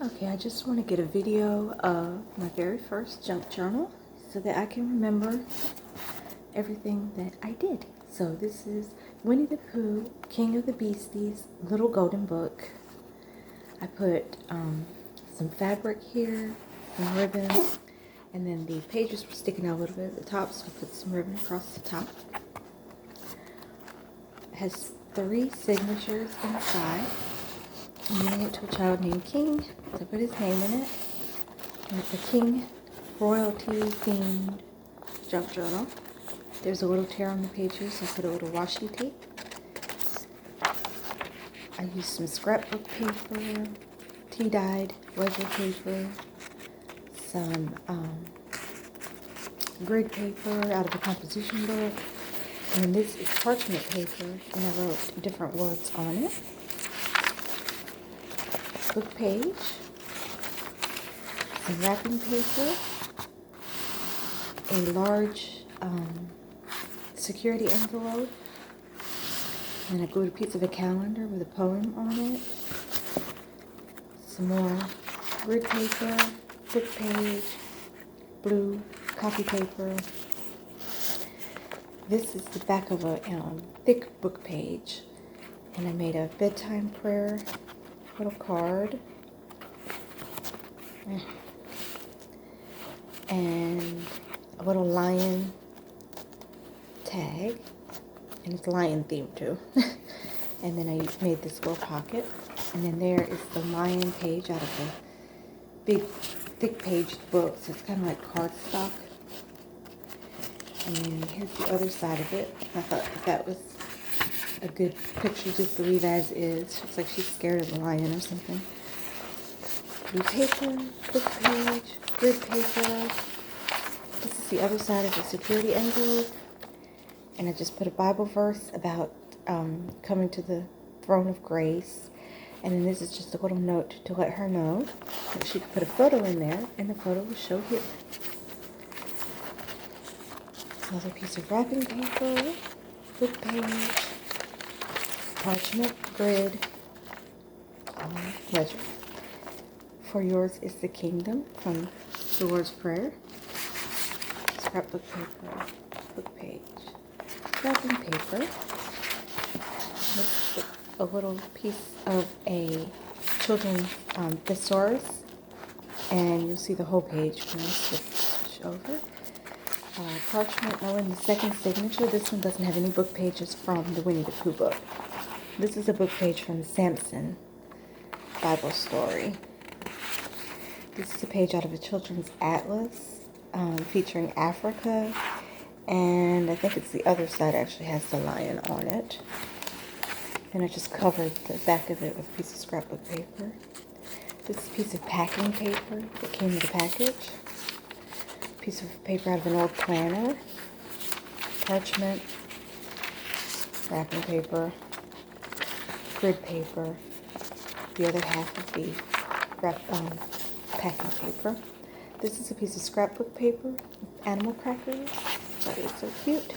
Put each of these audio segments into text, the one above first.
Okay, I just want to get a video of my very first junk journal so that I can remember everything that I did. So this is Winnie the Pooh, King of the Beasties, Little Golden Book. I put some fabric here, some ribbon, and then the pages were sticking out a little bit at the top, so I put some ribbon across the top. It has 3 signatures inside. I'm giving it to a child named King, so I put his name in it. And it's a King royalty themed junk journal. There's a little tear on the pages, so I put a little washi tape. I used some scrapbook paper, tea-dyed ledger paper, some grid paper out of a composition book, and this is parchment paper, and I wrote different words on it. Book page, some wrapping paper, a large security envelope, and I glued a piece of a calendar with a poem on it, some more grid paper, book page, blue copy paper. This is the back of a thick book page, and I made a bedtime prayer little card, and a little lion tag, and it's lion themed too. And then I made this little pocket, and then there is the lion page out of a big thick paged book, so it's kind of like cardstock. And then here's the other side of it. I thought that was a good picture just to leave as is. Looks like she's scared of the lion or something. Blue paper, book page, grid paper. This is the other side of the security envelope. And I just put a Bible verse about coming to the throne of grace. And then this is just a little note to let her know that she could put a photo in there, and the photo will show here. Another piece of wrapping paper, book page, parchment, grid, ledger. For yours is the kingdom from the Lord's Prayer. Scrapbook paper, book page, wrapping paper. This is a little piece of a children's thesaurus, and you'll see the whole page when I switch over. Parchment, in the second signature. This one doesn't have any book pages from the Winnie the Pooh book. This is a book page from Samson Bible story. This is a page out of a children's atlas featuring Africa, and I think it's the other side actually has the lion on it. And I just covered the back of it with a piece of scrapbook paper. This is a piece of packing paper that came with the package. Piece of paper out of an old planner, parchment, wrapping paper, grid paper, the other half of the packing paper. This is a piece of scrapbook paper with animal crackers. That is so cute.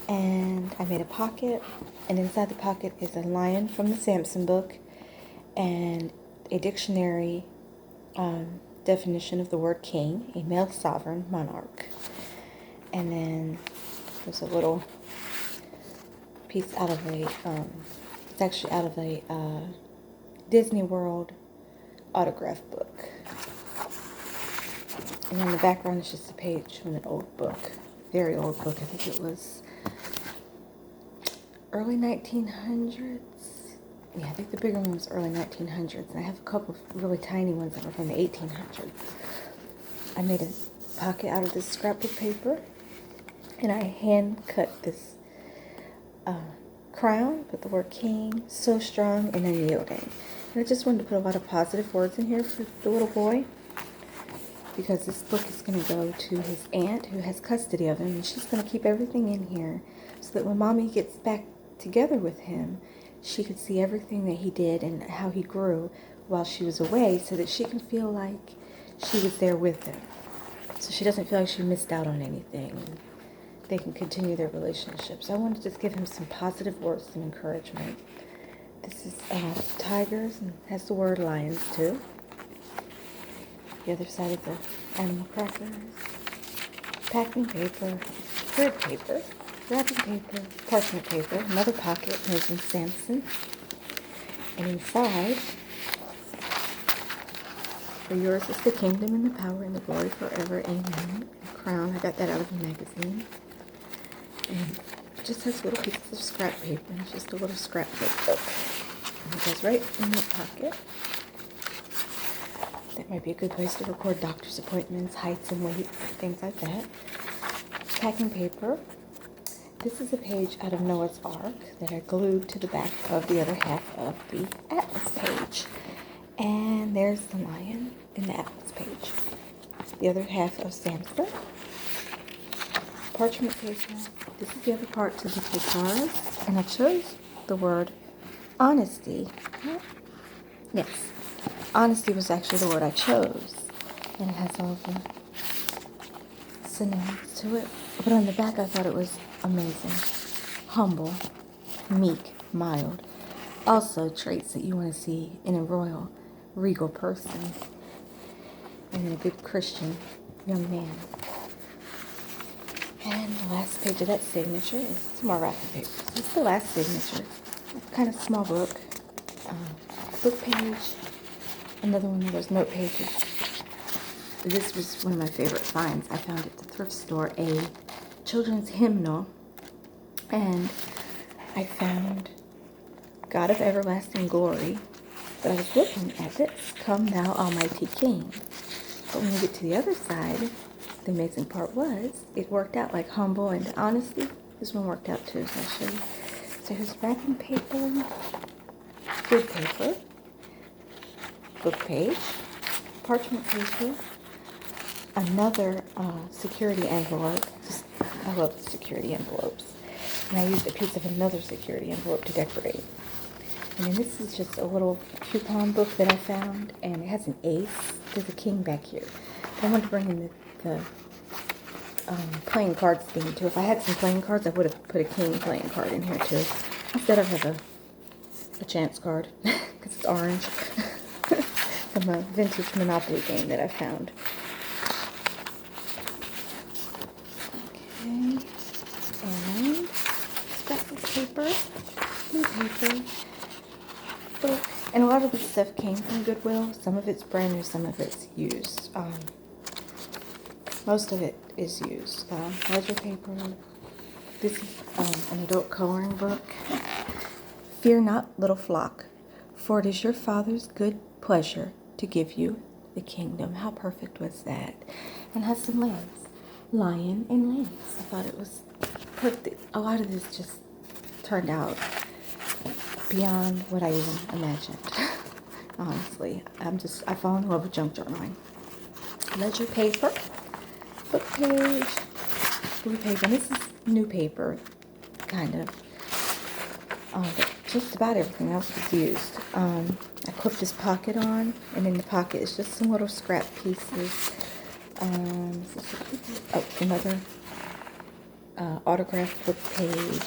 And I made a pocket, and inside the pocket is a lion from the Samson book and a dictionary definition of the word king, a male sovereign monarch. And then there's a little piece out of a, it's actually out of a Disney World autograph book. And then the background is just a page from an old book, very old book. I think it was early 1900s. Yeah, I think the bigger one was early 1900s, and I have a couple of really tiny ones that were from the 1800s. I made a pocket out of this scrapbook paper, and I hand cut this crown with the word king, so strong and unyielding. And I just wanted to put a lot of positive words in here for the little boy, because this book is going to go to his aunt who has custody of him, and she's going to keep everything in here so that when Mommy gets back together with him, she could see everything that he did and how he grew while she was away, so that she can feel like she was there with him. So she doesn't feel like she missed out on anything. They can continue their relationship. So I wanted to just give him some positive words, some encouragement. This is tigers, and has the word lions too. The other side is the animal crackers, packing paper, grid paper, wrapping paper, parchment paper, another pocket, Ms. Sampson. And inside, for yours is the kingdom and the power and the glory forever. Amen. A crown. I got that out of a magazine. And it just has little pieces of scrap paper. And it's just a little scrap notebook. And it goes right in the pocket. That might be a good place to record doctor's appointments, heights and weights, things like that. Packing paper. This is a page out of Noah's Ark that I glued to the back of the other half of the atlas page. And there's the lion in the atlas page. The other half of Samson. Parchment paper. This is the other part to the thesaurus. And I chose the word honesty. Yes. Honesty was actually the word I chose. And it has all the synonyms to it. But on the back I thought it was amazing. Humble, meek, mild. Also traits that you want to see in a royal, regal person. And in a good Christian young man. And the last page of that signature is some more wrapping paper. So it's the last signature. Kind of small book. Book page. Another one of those note pages. This was one of my favorite finds. I found at the thrift store a children's hymnal. And I found God of everlasting glory. But I was looking at this. Come thou almighty King. But when you get to the other side, the amazing part was, it worked out like humble and honesty. This one worked out too, so I'll show you. So here's wrapping paper, grid paper, book page, parchment paper, another security envelope. I love security envelopes. And I used a piece of another security envelope to decorate. And then this is just a little coupon book that I found, and it has an ace. There's a king back here. I wanted to bring in the playing cards theme too. If I had some playing cards, I would have put a king playing card in here too. Instead I have a chance card, because it's orange, from a vintage Monopoly game that I found. Okay, and scrap of paper, blue paper, book. And a lot of this stuff came from Goodwill. Some of it's brand new, some of it's used. Most of it is used. Ledger paper. This is an adult coloring book. Fear not, little flock, for it is your Father's good pleasure to give you the kingdom. How perfect was that? And has some lambs. Lion and lambs. I thought it was perfect. A lot of this just turned out beyond what I even imagined. Honestly, I fall in love with junk journaling. Ledger paper, book page, blue paper. And this is new paper, kind of. But just about everything else was used. I clipped this pocket on, and in the pocket is just some little scrap pieces. Another autographed book page,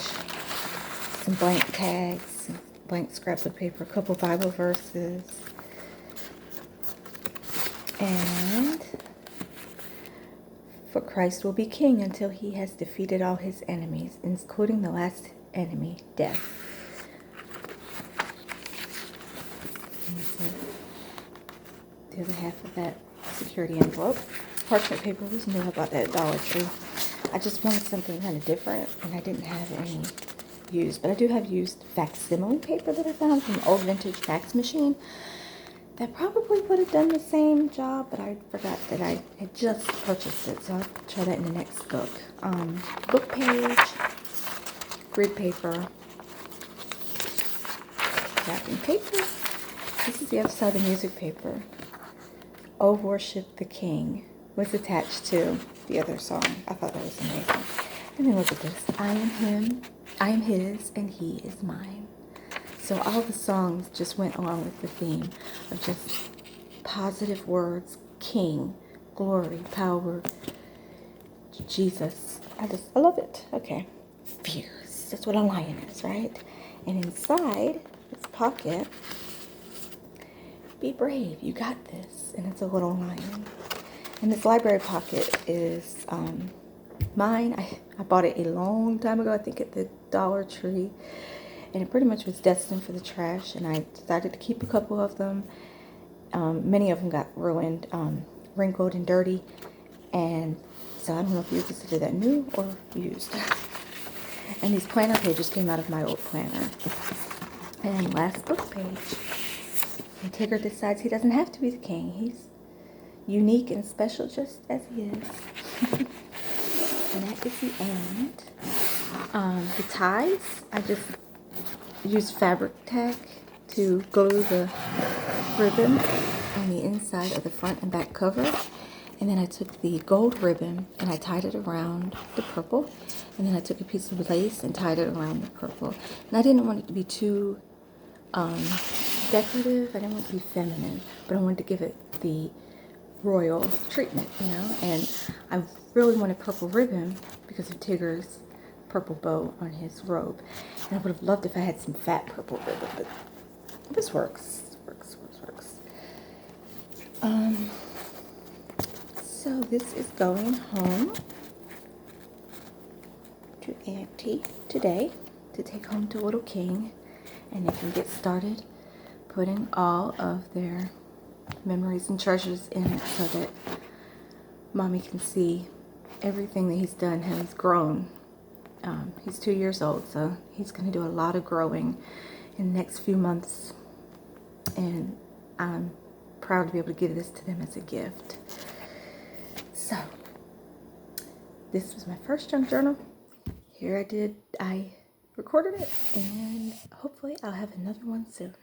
some blank tags, some blank scrapbook paper, a couple Bible verses, and for Christ will be king until he has defeated all his enemies, including the last enemy, death. And so the other half of that security envelope. Parchment paper was new. I bought that at Dollar Tree. I just wanted something kind of different, and I didn't have any used. But I do have used facsimile paper that I found from an old vintage fax machine. That probably would have done the same job, but I forgot that I had just purchased it, so I'll try that in the next book. Book page, grid paper, wrapping paper. This is the other side of the music paper. Oh, Worship the King was attached to the other song. I thought that was amazing. And then look at this. I am him, I am his, and he is mine. So all the songs just went along with the theme of just positive words, king, glory, power, Jesus. I love it. Okay. Fierce. That's what a lion is, right? And inside this pocket, be brave, you got this. And it's a little lion. And this library pocket is mine. I bought it a long time ago, I think at the Dollar Tree. And it pretty much was destined for the trash. And I decided to keep a couple of them. Many of them got ruined, wrinkled and dirty. And so I don't know if you consider that new or used. And these planner pages came out of my old planner. And last book page. And Tigger decides he doesn't have to be the king. He's unique and special just as he is. And that is the end. The ties, I just used fabric tack to glue the ribbon on the inside of the front and back cover. And then I took the gold ribbon and I tied it around the purple. And then I took a piece of lace and tied it around the purple. And I didn't want it to be too decorative. I didn't want it to be feminine, but I wanted to give it the royal treatment, you know. And I really wanted purple ribbon because of Tigger's purple bow on his robe. And I would have loved if I had some fat purple ribbon, but this works. Works. So this is going home to Auntie today to take home to Little King, and they can get started putting all of their memories and treasures in it so that Mommy can see everything that he's done, how he's grown. He's 2 years old, so he's going to do a lot of growing in the next few months, and I'm proud to be able to give this to them as a gift. So, this was my first junk journal. Here I recorded it, and hopefully I'll have another one soon.